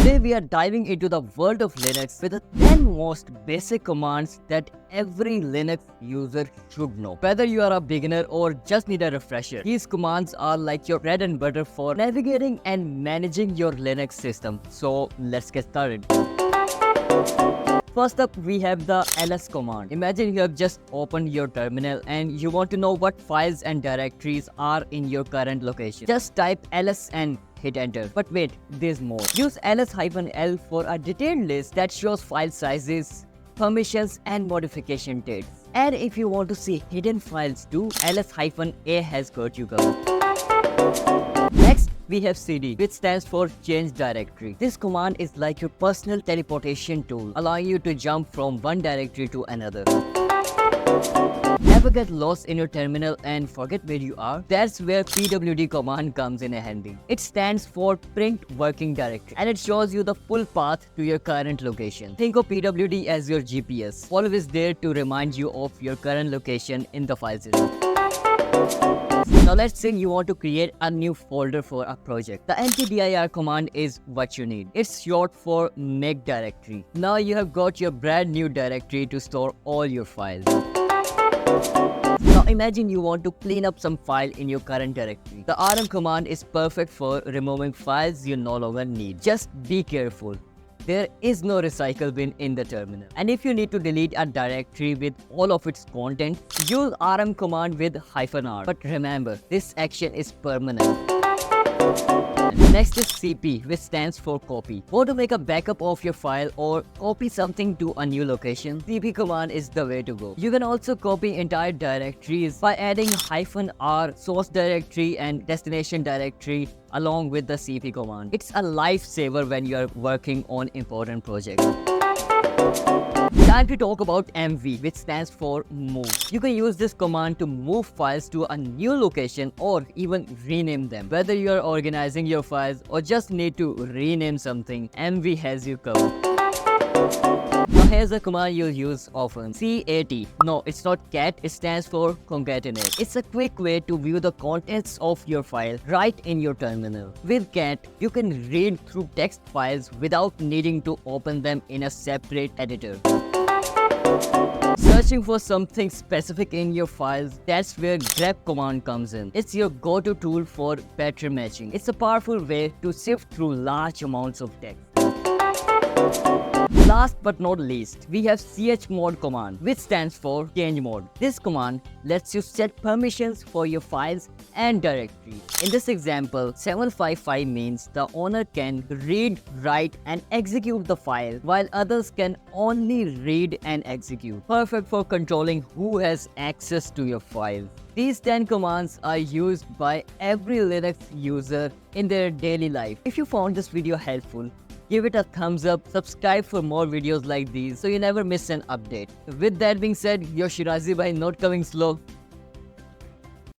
Today we are diving into the world of Linux with the 10 most basic commands that every Linux user should know. Whether you are a beginner or just need a refresher, these commands are like your bread and butter for navigating and managing your Linux system. So let's get started. First up, we have the ls command. Imagine you have just opened your terminal and you want to know what files and directories are in your current location. Just type ls and hit enter. But wait, there's more. Use ls-l for a detailed list that shows file sizes, permissions and modification dates. And if you want to see hidden files too, ls-a has got you covered. Next, we have cd, which stands for change directory. This command is like your personal teleportation tool, allowing you to jump from one directory to another. Ever get lost in your terminal and forget where you are? That's where pwd command comes in handy. It stands for print working directory and it shows you the full path to your current location. Think of pwd as your GPS, always there to remind you of your current location in the file system. Now let's say you want to create a new folder for a project. The mkdir command is what you need. It's short for make directory. Now you have got your brand new directory to store all your files. Now imagine you want to clean up some file in your current directory. The rm command is perfect for removing files you no longer need. Just be careful. There is no recycle bin in the terminal. And if you need to delete a directory with all of its content, use rm command with -r. But remember, this action is permanent. Next is cp, which stands for copy. Want to make a backup of your file or copy something to a new location? cp command is the way to go. You can also copy entire directories by adding -r source directory and destination directory along with the cp command. It's a lifesaver when you are working on important projects. Time to talk about mv, which stands for move. You can use this command to move files to a new location or even rename them. Whether you are organizing your files or just need to rename something, mv has you covered. Now here's a command you'll use often. cat. No, it's not cat, it stands for concatenate. It's a quick way to view the contents of your file right in your terminal. With cat, you can read through text files without needing to open them in a separate editor. Searching for something specific in your files, that's where grep command comes in. It's your go-to tool for pattern matching. It's a powerful way to sift through large amounts of text. Last but not least, we have chmod command, which stands for change mode. This command lets you set permissions for your files and directory. In this example, 755 means the owner can read, write and execute the file, while others can only read and execute. Perfect for controlling who has access to your files. These 10 commands are used by every Linux user in their daily life. If you found this video helpful, give it a thumbs up, subscribe for more videos like these so you never miss an update. With that being said, your Shirazi bhai not coming slow.